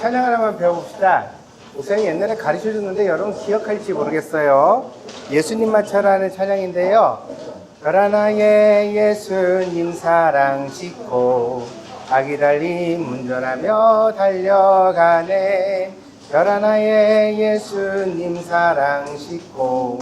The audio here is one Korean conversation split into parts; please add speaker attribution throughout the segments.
Speaker 1: 찬양 하나만 배워봅시다. 목사님이 옛날에 가르쳐줬는데 여러분 기억할지 모르겠어요. 예수님만 차라는 찬양인데요. 별 하나의 예수님 사랑 싣고 아기 달림 운전하며 달려가네. 별 하나의 예수님 사랑 싣고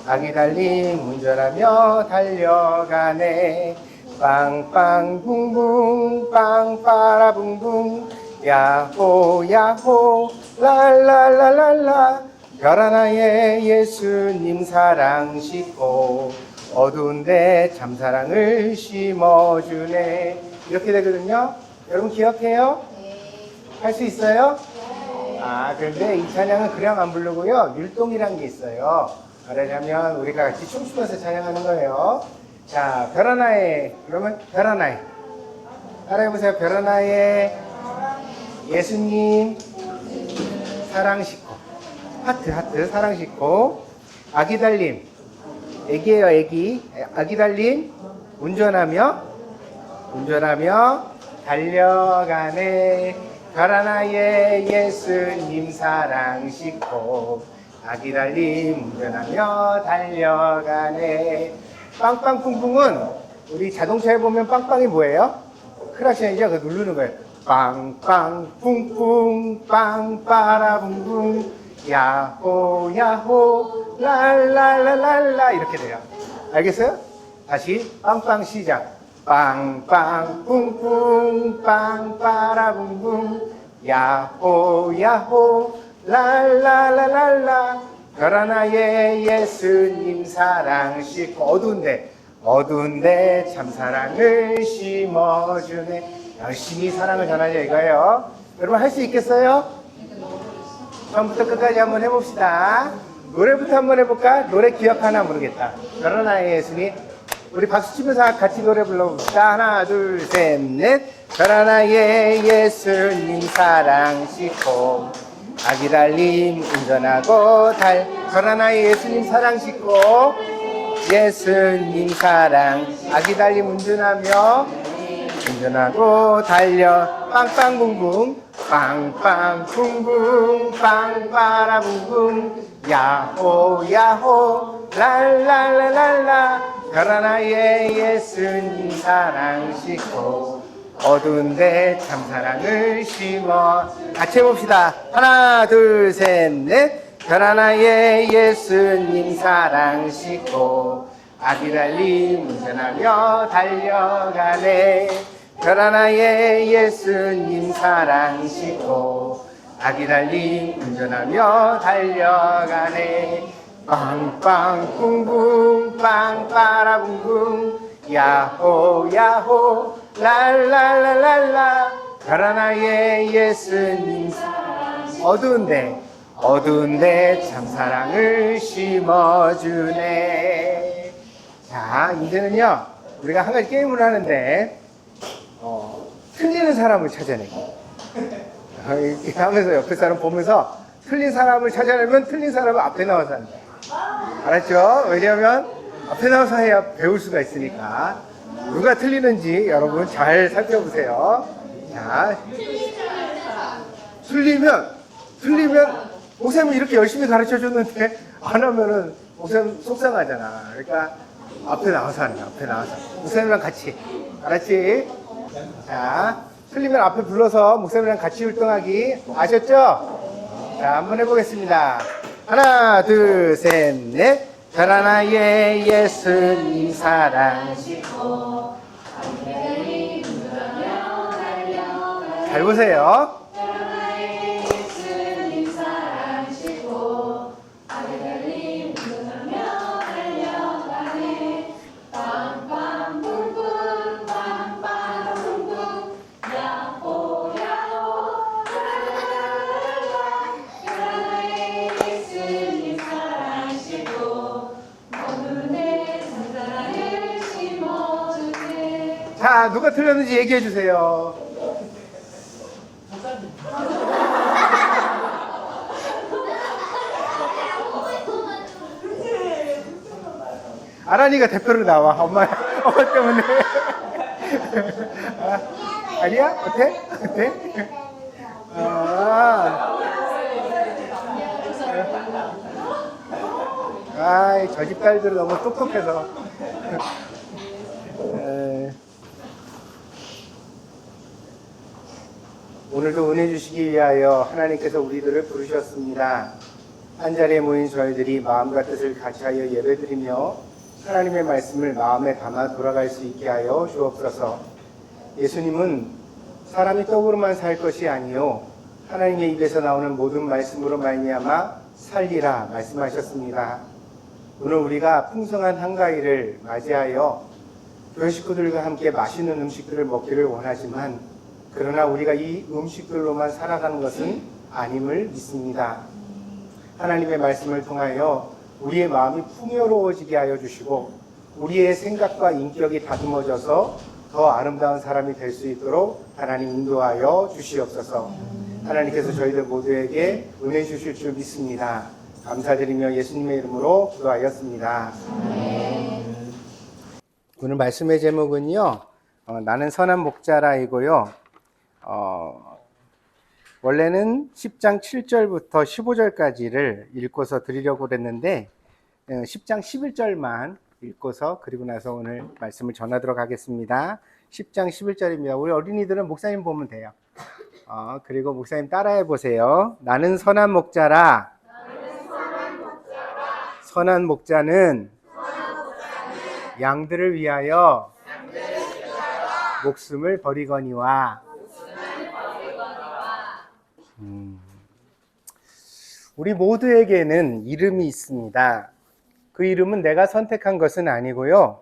Speaker 1: 아기 달림 운전하며 달려가네. 빵빵 붕붕 빵빠라 붕붕 야호 야호 랄랄랄랄라. 별 하나의 예수님 사랑 싣고 어두운데 참사랑을 심어주네. 이렇게 되거든요. 여러분 기억해요? 할 수 있어요? 그런데 이 찬양은 그냥 안 부르고요. 율동이란 게 있어요. 말하자면 우리가 같이 춤추면서 찬양하는 거예요. 자, 별 하나에, 그러면 별 하나에 따라해보세요. 별 하나에 예수님 사랑 싣고, 하트 사랑 싣고 아기 달림, 애기예요 애기, 아기 달림 운전하며 달려가네. 별 하나에 예수님 사랑 싣고 아기 달림 운전하며 달려가네. 빵빵뿡뿡은 우리 자동차에 보면 빵빵이 뭐예요? 크락션이죠. 그거 누르는 거예요. 빵빵뿡뿡 빵빠라뿡뿡 야호 야호 랄랄랄랄라 이렇게 돼요. 알겠어요? 다시 빵빵 시작. 빵빵뿡뿡 빵빠라뿡뿡 야호 야호 랄랄랄랄라. 별 하나의 예수님 사랑 싣고 어두운데 참 사랑을 심어주네. 열심히 사랑을 전하자 이거예요. 여러분 할 수 있겠어요? 처음부터 끝까지 한번 해봅시다. 노래부터 한번 해볼까? 노래 기억 하나 모르겠다. 별 하나의 예수님. 우리 박수 치면서 같이 노래 불러봅시다. 하나 둘 셋 넷. 별 하나의 예수님 사랑 싣고 아기 달림 운전하고 별 하나의 예수님 사랑 싣고 예수님 사랑 아기 달림 운전하고 달려. 빵빵붕붕 빵빵붕붕 빵빠라붕붕 야호 야호 랄랄랄랄라. 별 하나의 예수님 사랑 싣고 어두운데 참사랑을 심어. 같이 해봅시다. 하나 둘 셋 넷. 별 하나의 예수님 사랑 싣고 아기 달림 운전하며 달려가네. 별 하나의 예수님 사랑 싣고 아기 달림 운전하며 달려가네. 빵빵뿡뿡 빵빠라붕붕 야호 야호 랄랄랄랄라. 별 하나의 예수님 어두운데 참 사랑을 심어주네. 자, 이제는요 우리가 한 가지 게임을 하는데 틀리는 사람을 찾아내기. 이렇게 하면서 옆에 사람 보면서 틀린 사람을 찾아내면 틀린 사람은 앞에 나와서 한다. 알았죠? 왜냐하면 앞에 나와서 해야 배울 수가 있으니까. 누가 틀리는지 여러분 잘 살펴보세요. 자, 틀리면 목사님이 이렇게 열심히 가르쳐줬는데 안 하면은 목사님 속상하잖아. 그러니까 앞에 나와서 하는 거야. 앞에 나와서 목사님이랑 같이. 알았지? 자, 틀리면 앞에 불러서 목사님이랑 같이 율동하기. 아셨죠? 자, 한번 해보겠습니다. 하나 둘 셋 넷. 별 하나의 예수님 사랑 싣고 잘 보세요.
Speaker 2: 별 하나의 예수님 사랑 싣고 아기 달림 운전하며 달려가네. 빵빵뿡뿡 빵빵뿡뿡 야호 야호 랄랄랄라. 별 하나의 예수님 사랑 싣고 어두운데 참사랑을 심어주네.
Speaker 1: 자, 누가 틀렸는지 얘기해 주세요. 아란이가 대표로 나와. 엄마 때문에. 아니야? 어때? 저 집 딸들은 너무 똑똑해서. 에, 오늘도 은혜 주시기 위하여 하나님께서 우리들을 부르셨습니다. 한자리에 모인 저희들이 마음과 뜻을 같이하여 예배드리며 하나님의 말씀을 마음에 담아 돌아갈 수 있게 하여 주옵소서. 예수님은 사람이 떡으로만 살 것이 아니요 하나님의 입에서 나오는 모든 말씀으로 말미암아 살리라 말씀하셨습니다. 오늘 우리가 풍성한 한가위를 맞이하여 교회 식구들과 함께 맛있는 음식들을 먹기를 원하지만 그러나 우리가 이 음식들로만 살아가는 것은 아님을 믿습니다. 하나님의 말씀을 통하여 우리의 마음이 풍요로워지게 하여 주시고 우리의 생각과 인격이 다듬어져서 더 아름다운 사람이 될 수 있도록 하나님 인도하여 주시옵소서. 하나님께서 저희들 모두에게 은혜 주실 줄 믿습니다. 감사드리며 예수님의 이름으로 기도하였습니다. 오늘 말씀의 제목은요, 나는 선한 목자라이고요. 원래는 10장 7절부터 15절까지를 읽고서 드리려고 그랬는데 10장 11절만 읽고서 그리고 나서 오늘 말씀을 전하도록 하겠습니다. 10장 11절입니다. 우리 어린이들은 목사님 보면 돼요. 그리고 목사님 따라해 보세요. 나는 선한 목자라. 선한 목자는 양들을 위하여 목숨을 버리거니와. 우리 모두에게는 이름이 있습니다. 그 이름은 내가 선택한 것은 아니고요.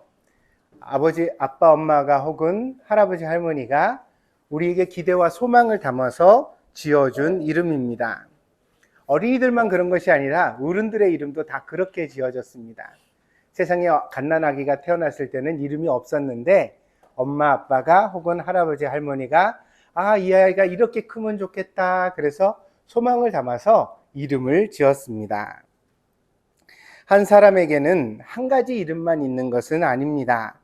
Speaker 1: 아버지, 아빠, 엄마가 혹은 할아버지, 할머니가 우리에게 기대와 소망을 담아서 지어준 이름입니다. 어린이들만 그런 것이 아니라 어른들의 이름도 다 그렇게 지어졌습니다. 세상에 갓난아기가 태어났을 때는 이름이 없었는데 엄마, 아빠가 혹은 할아버지, 할머니가 이 아이가 이렇게 크면 좋겠다. 그래서 소망을 담아서 이름을 지었습니다. 한 사람에게는 한 가지 이름만 있는 것은 아닙니다.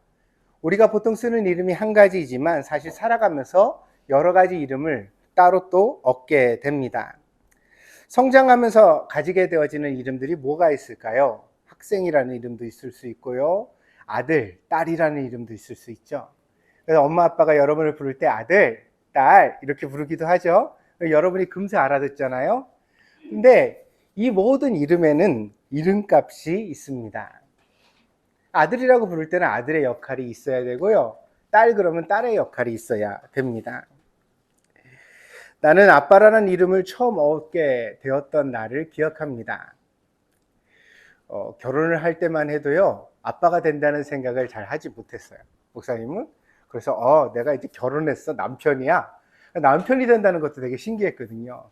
Speaker 1: 우리가 보통 쓰는 이름이 한 가지이지만 사실 살아가면서 여러 가지 이름을 따로 또 얻게 됩니다. 성장하면서 가지게 되어지는 이름들이 뭐가 있을까요? 학생이라는 이름도 있을 수 있고요. 아들, 딸이라는 이름도 있을 수 있죠. 그래서 엄마, 아빠가 여러분을 부를 때 아들, 딸 이렇게 부르기도 하죠. 여러분이 금세 알아듣잖아요. 근데 이 모든 이름에는 이름값이 있습니다. 아들이라고 부를 때는 아들의 역할이 있어야 되고요. 딸 그러면 딸의 역할이 있어야 됩니다. 나는 아빠라는 이름을 처음 얻게 되었던 날을 기억합니다. 결혼을 할 때만 해도요, 아빠가 된다는 생각을 잘 하지 못했어요. 목사님은. 그래서 내가 이제 결혼했어, 남편이야. 남편이 된다는 것도 되게 신기했거든요.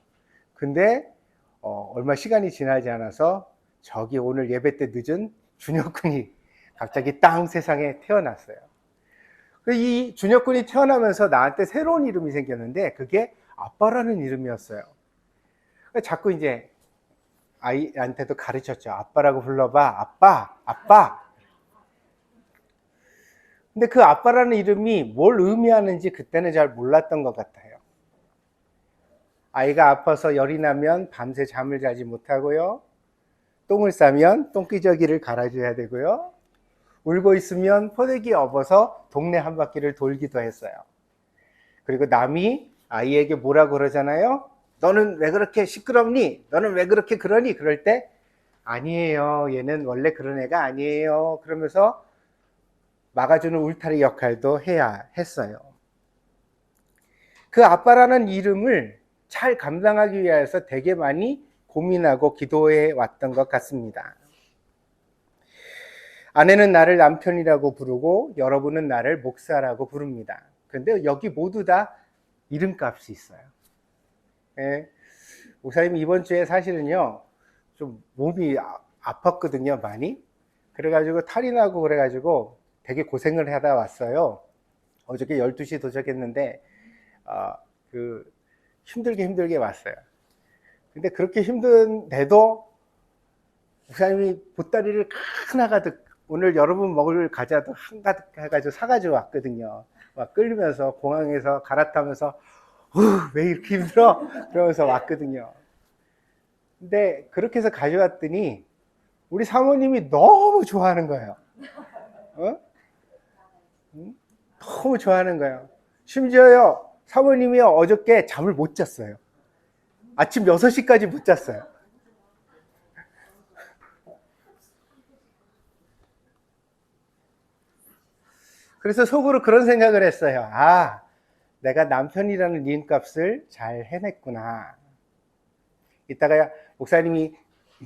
Speaker 1: 근데 얼마 시간이 지나지 않아서 저기 오늘 예배 때 늦은 준혁군이 갑자기 땅 세상에 태어났어요. 이 준혁군이 태어나면서 나한테 새로운 이름이 생겼는데 그게 아빠라는 이름이었어요. 자꾸 이제 아이한테도 가르쳤죠. 아빠라고 불러봐. 아빠, 아빠. 근데 그 아빠라는 이름이 뭘 의미하는지 그때는 잘 몰랐던 것 같아요. 아이가 아파서 열이 나면 밤새 잠을 자지 못하고요. 똥을 싸면 똥기저귀를 갈아줘야 되고요. 울고 있으면 포대기에 업어서 동네 한 바퀴를 돌기도 했어요. 그리고 남이 아이에게 뭐라고 그러잖아요. 너는 왜 그렇게 시끄럽니? 너는 왜 그렇게 그러니? 그럴 때 아니에요. 얘는 원래 그런 애가 아니에요. 그러면서 막아주는 울타리 역할도 해야 했어요. 그 아빠라는 이름을 잘 감당하기 위해서 되게 많이 고민하고 기도해 왔던 것 같습니다. 아내는 나를 남편이라고 부르고 여러분은 나를 목사라고 부릅니다. 그런데 여기 모두 다 이름값이 있어요. 예. 목사님 이번 주에 사실은요 좀 몸이 아팠거든요, 많이. 그래가지고 탈이 나고 그래가지고 되게 고생을 하다 왔어요. 어저께 12시 도착했는데 힘들게 왔어요. 근데 그렇게 힘든데도 목사님이 보따리를 하나가득 오늘 여러분 먹을 과자도 한가득 해가지고 사가지고 왔거든요. 막 끌면서 공항에서 갈아타면서 왜 이렇게 힘들어? 그러면서 왔거든요. 근데 그렇게 해서 가져왔더니 우리 사모님이 너무 좋아하는 거예요. 어? 응? 너무 좋아하는 거예요. 심지어요, 사모님이 어저께 잠을 못 잤어요. 아침 6시까지 못 잤어요. 그래서 속으로 그런 생각을 했어요. 아, 내가 남편이라는 이름값을 잘 해냈구나. 이따가 목사님이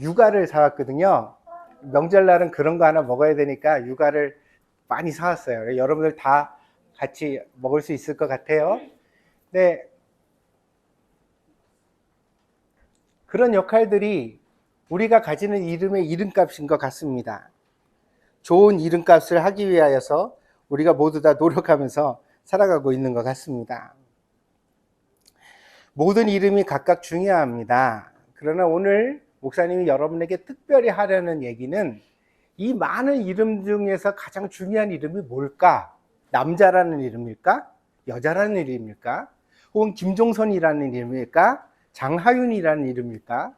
Speaker 1: 육아를 사왔거든요. 명절날은 그런 거 하나 먹어야 되니까 육아를 많이 사왔어요. 여러분들 다 같이 먹을 수 있을 것 같아요. 네, 그런 역할들이 우리가 가지는 이름의 이름값인 것 같습니다. 좋은 이름값을 하기 위하여서 우리가 모두 다 노력하면서 살아가고 있는 것 같습니다. 모든 이름이 각각 중요합니다. 그러나 오늘 목사님이 여러분에게 특별히 하려는 얘기는 이 많은 이름 중에서 가장 중요한 이름이 뭘까? 남자라는 이름일까? 여자라는 이름일까? 혹은 김종선이라는 이름일까? 장하윤이라는 이름일까?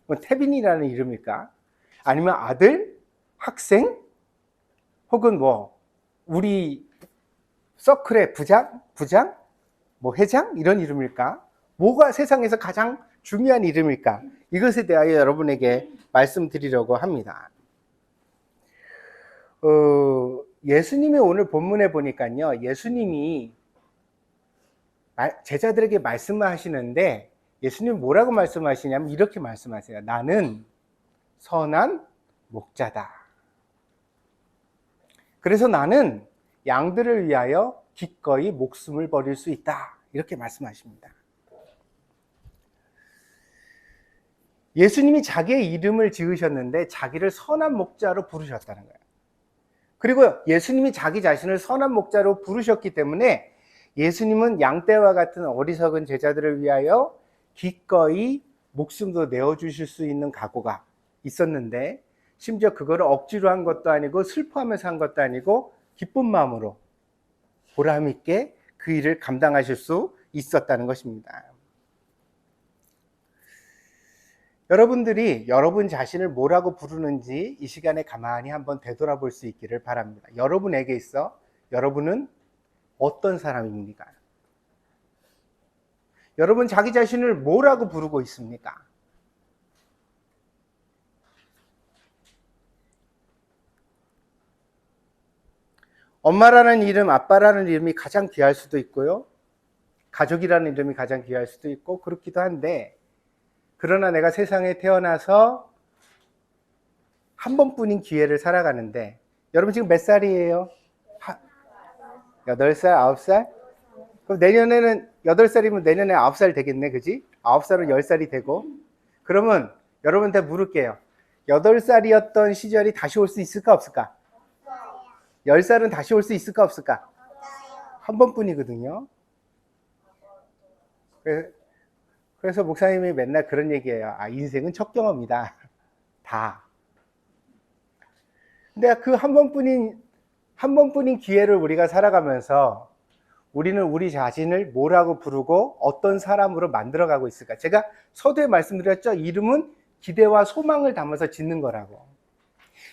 Speaker 1: 뭐 태빈이라는 이름일까? 아니면 아들? 학생? 혹은 뭐 우리 서클의 부장? 뭐 회장? 이런 이름일까? 뭐가 세상에서 가장 중요한 이름일까? 이것에 대하여 여러분에게 말씀드리려고 합니다. 예수님의 오늘 본문에 보니까요, 예수님이 제자들에게 말씀을 하시는데 예수님 뭐라고 말씀하시냐면 이렇게 말씀하세요. 나는 선한 목자다. 그래서 나는 양들을 위하여 기꺼이 목숨을 버릴 수 있다. 이렇게 말씀하십니다. 예수님이 자기의 이름을 지으셨는데 자기를 선한 목자로 부르셨다는 거예요. 그리고 예수님이 자기 자신을 선한 목자로 부르셨기 때문에 예수님은 양떼와 같은 어리석은 제자들을 위하여 기꺼이 목숨도 내어주실 수 있는 각오가 있었는데, 심지어 그거를 억지로 한 것도 아니고 슬퍼하면서 한 것도 아니고 기쁜 마음으로 보람 있게 그 일을 감당하실 수 있었다는 것입니다. 여러분들이 여러분 자신을 뭐라고 부르는지 이 시간에 가만히 한번 되돌아볼 수 있기를 바랍니다. 여러분에게 있어 여러분은 어떤 사람입니까? 여러분 자기 자신을 뭐라고 부르고 있습니까? 엄마라는 이름, 아빠라는 이름이 가장 귀할 수도 있고요. 가족이라는 이름이 가장 귀할 수도 있고 그렇기도 한데, 그러나 내가 세상에 태어나서 한 번뿐인 기회를 살아가는데, 여러분 지금 몇 살이에요? 8살, 9살? 그럼 내년에는 8살이면 내년에 9살 되겠네, 그지? 9살은 10살이 되고. 그러면 여러분한테 물을게요. 8살이었던 시절이 다시 올 수 있을까 없을까? 10살은 다시 올 수 있을까 없을까? 한 번뿐이거든요. 그래서 목사님이 맨날 그런 얘기해요. 아, 인생은 첫 경험이다. 다. 근데 그 한 번뿐인 기회를 우리가 살아가면서 우리는 우리 자신을 뭐라고 부르고 어떤 사람으로 만들어가고 있을까? 제가 서두에 말씀드렸죠. 이름은 기대와 소망을 담아서 짓는 거라고.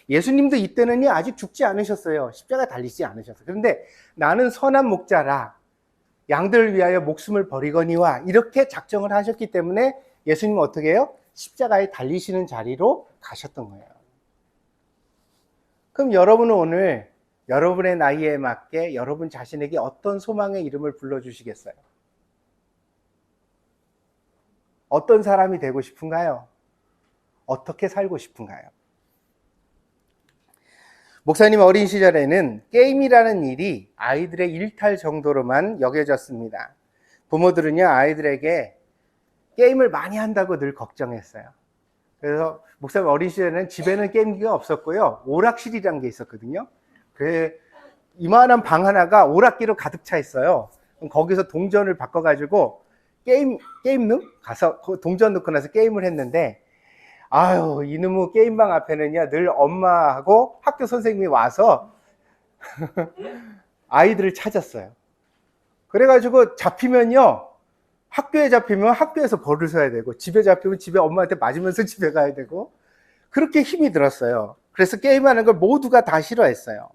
Speaker 1: 예수님도 이때는 아직 죽지 않으셨어요. 십자가 달리지 않으셨어요. 그런데 나는 선한 목자라 양들을 위하여 목숨을 버리거니와 이렇게 작정을 하셨기 때문에 예수님은 어떻게 해요? 십자가에 달리시는 자리로 가셨던 거예요. 그럼 여러분은 오늘 여러분의 나이에 맞게 여러분 자신에게 어떤 소망의 이름을 불러주시겠어요? 어떤 사람이 되고 싶은가요? 어떻게 살고 싶은가요? 목사님 어린 시절에는 게임이라는 일이 아이들의 일탈 정도로만 여겨졌습니다. 부모들은요, 아이들에게 게임을 많이 한다고 늘 걱정했어요. 그래서 목사님 어린 시절에는 집에는 게임기가 없었고요, 오락실이라는 게 있었거든요. 그래, 이만한 방 하나가 오락기로 가득 차 있어요. 거기서 동전을 바꿔가지고 게임룸 가서 동전 넣고 나서 게임을 했는데, 아유, 이놈의 게임방 앞에는요, 늘 엄마하고 학교 선생님이 와서 아이들을 찾았어요. 그래가지고 잡히면요, 학교에 잡히면 학교에서 벌을 서야 되고, 집에 잡히면 집에 엄마한테 맞으면서 집에 가야 되고, 그렇게 힘이 들었어요. 그래서 게임하는 걸 모두가 다 싫어했어요.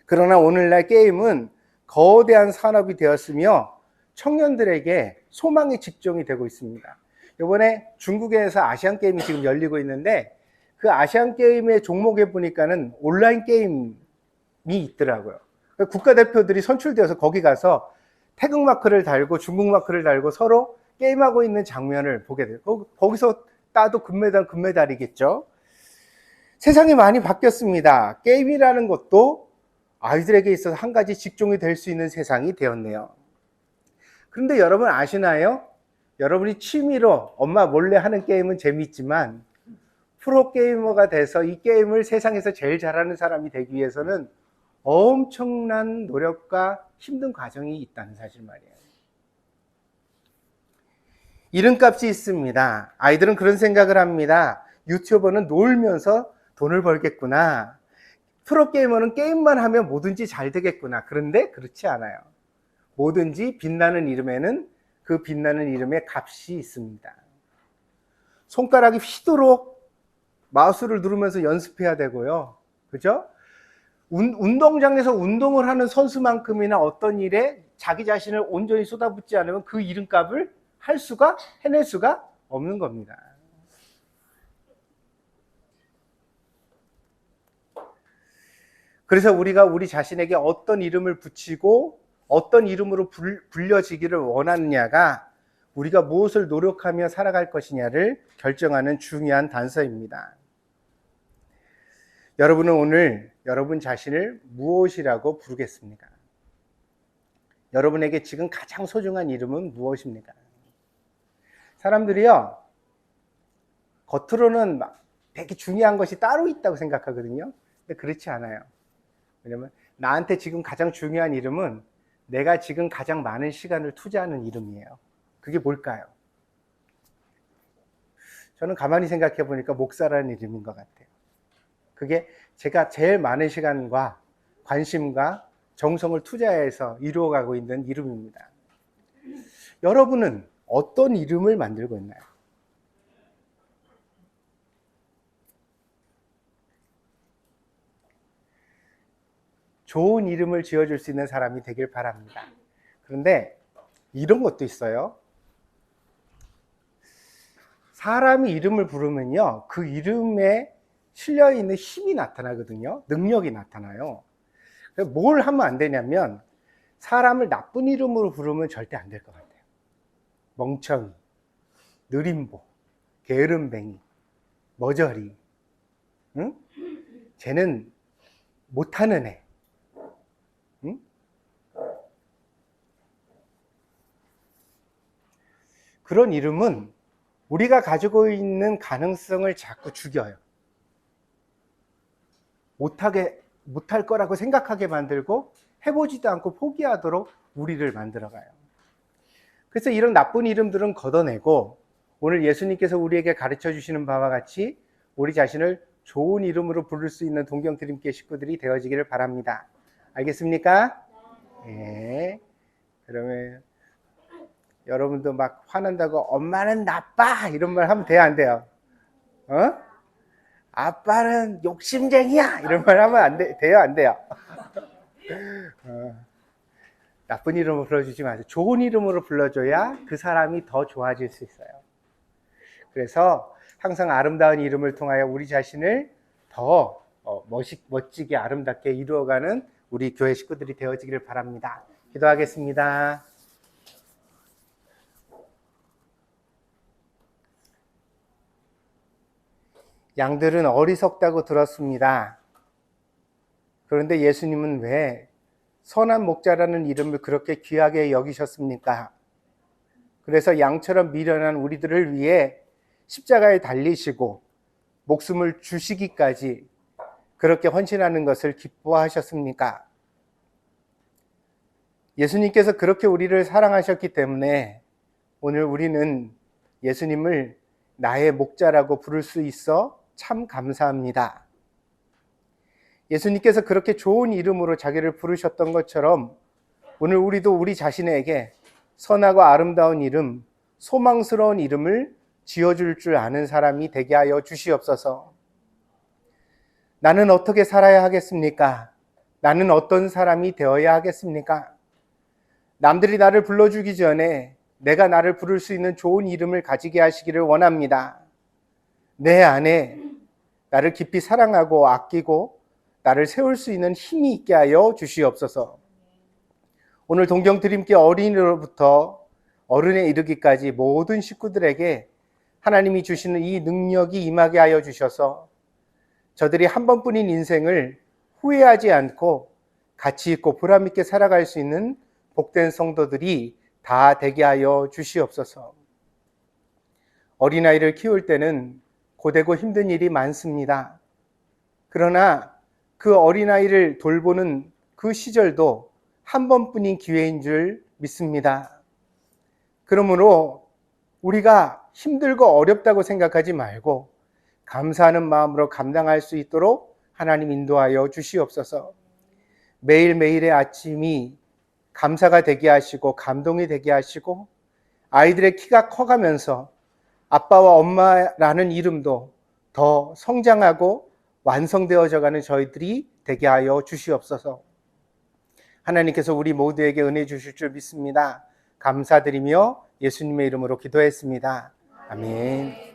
Speaker 1: 그러나 오늘날 게임은 거대한 산업이 되었으며 청년들에게 소망의 직종이 되고 있습니다. 이번에 중국에서 아시안 게임이 지금 열리고 있는데, 그 아시안 게임의 종목에 보니까는 온라인 게임이 있더라고요. 국가대표들이 선출되어서 거기 가서 태극 마크를 달고 중국 마크를 달고 서로 게임하고 있는 장면을 보게 돼요. 거기서 따도 금메달이겠죠. 세상이 많이 바뀌었습니다. 게임이라는 것도 아이들에게 있어서 한 가지 직종이 될 수 있는 세상이 되었네요. 그런데 여러분 아시나요? 여러분이 취미로 엄마 몰래 하는 게임은 재미있지만 프로게이머가 돼서 이 게임을 세상에서 제일 잘하는 사람이 되기 위해서는 엄청난 노력과 힘든 과정이 있다는 사실 말이에요. 이름값이 있습니다. 아이들은 그런 생각을 합니다. 유튜버는 놀면서 돈을 벌겠구나. 프로게이머는 게임만 하면 뭐든지 잘 되겠구나. 그런데 그렇지 않아요. 뭐든지 빛나는 이름에는 그 빛나는 이름의 값이 있습니다. 손가락이 휘도록 마우스를 누르면서 연습해야 되고요. 그죠? 운동장에서 운동을 하는 선수만큼이나 어떤 일에 자기 자신을 온전히 쏟아붓지 않으면 그 이름값을 해낼 수가 없는 겁니다. 그래서 우리가 우리 자신에게 어떤 이름을 붙이고 어떤 이름으로 불려지기를 원하느냐가 우리가 무엇을 노력하며 살아갈 것이냐를 결정하는 중요한 단서입니다. 여러분은 오늘 여러분 자신을 무엇이라고 부르겠습니까? 여러분에게 지금 가장 소중한 이름은 무엇입니까? 사람들이요, 겉으로는 되게 중요한 것이 따로 있다고 생각하거든요. 근데 그렇지 않아요. 왜냐면 나한테 지금 가장 중요한 이름은 내가 지금 가장 많은 시간을 투자하는 이름이에요. 그게 뭘까요? 저는 가만히 생각해 보니까 목사라는 이름인 것 같아요. 그게 제가 제일 많은 시간과 관심과 정성을 투자해서 이루어가고 있는 이름입니다. 여러분은 어떤 이름을 만들고 있나요? 좋은 이름을 지어줄 수 있는 사람이 되길 바랍니다. 그런데 이런 것도 있어요. 사람이 이름을 부르면요, 그 이름에 실려있는 힘이 나타나거든요. 능력이 나타나요. 뭘 하면 안 되냐면 사람을 나쁜 이름으로 부르면 절대 안 될 것 같아요. 멍청이, 느림보, 게으름뱅이, 머저리, 응? 쟤는 못하는 애. 응? 그런 이름은 우리가 가지고 있는 가능성을 자꾸 죽여요. 못할 거라고 생각하게 만들고 해보지도 않고 포기하도록 우리를 만들어가요. 그래서 이런 나쁜 이름들은 걷어내고 오늘 예수님께서 우리에게 가르쳐 주시는 바와 같이 우리 자신을 좋은 이름으로 부를 수 있는 동경드림교회 식구들이 되어지기를 바랍니다. 알겠습니까? 네. 그러면 여러분도 막 화난다고 엄마는 나빠 이런 말 하면 돼요, 안 돼요? 아빠는 욕심쟁이야 이런 말 하면 돼요, 안 돼요? 나쁜 이름으로 불러주지 마세요. 좋은 이름으로 불러줘야 그 사람이 더 좋아질 수 있어요. 그래서 항상 아름다운 이름을 통하여 우리 자신을 더 멋지게 아름답게 이루어가는 우리 교회 식구들이 되어지기를 바랍니다. 기도하겠습니다. 양들은 어리석다고 들었습니다. 그런데 예수님은 왜 선한 목자라는 이름을 그렇게 귀하게 여기셨습니까? 그래서 양처럼 미련한 우리들을 위해 십자가에 달리시고 목숨을 주시기까지 그렇게 헌신하는 것을 기뻐하셨습니까? 예수님께서 그렇게 우리를 사랑하셨기 때문에 오늘 우리는 예수님을 나의 목자라고 부를 수 있어 참 감사합니다. 예수님께서 그렇게 좋은 이름으로 자기를 부르셨던 것처럼 오늘 우리도 우리 자신에게 선하고 아름다운 이름, 소망스러운 이름을 지어줄 줄 아는 사람이 되게 하여 주시옵소서. 나는 어떻게 살아야 하겠습니까? 나는 어떤 사람이 되어야 하겠습니까? 남들이 나를 불러주기 전에 내가 나를 부를 수 있는 좋은 이름을 가지게 하시기를 원합니다. 내 안에 나를 깊이 사랑하고 아끼고 나를 세울 수 있는 힘이 있게 하여 주시옵소서. 오늘 동경드림교 어린이로부터 어른에 이르기까지 모든 식구들에게 하나님이 주시는 이 능력이 임하게 하여 주셔서 저들이 한 번뿐인 인생을 후회하지 않고 가치 있고 보람 있게 살아갈 수 있는 복된 성도들이 다 되게 하여 주시옵소서. 어린아이를 키울 때는 고되고 힘든 일이 많습니다. 그러나 그 어린아이를 돌보는 그 시절도 한 번뿐인 기회인 줄 믿습니다. 그러므로 우리가 힘들고 어렵다고 생각하지 말고 감사하는 마음으로 감당할 수 있도록 하나님 인도하여 주시옵소서. 매일매일의 아침이 감사가 되게 하시고 감동이 되게 하시고 아이들의 키가 커가면서 아빠와 엄마라는 이름도 더 성장하고 완성되어져 가는 저희들이 되게 하여 주시옵소서. 하나님께서 우리 모두에게 은혜 주실 줄 믿습니다. 감사드리며 예수님의 이름으로 기도했습니다. 아멘.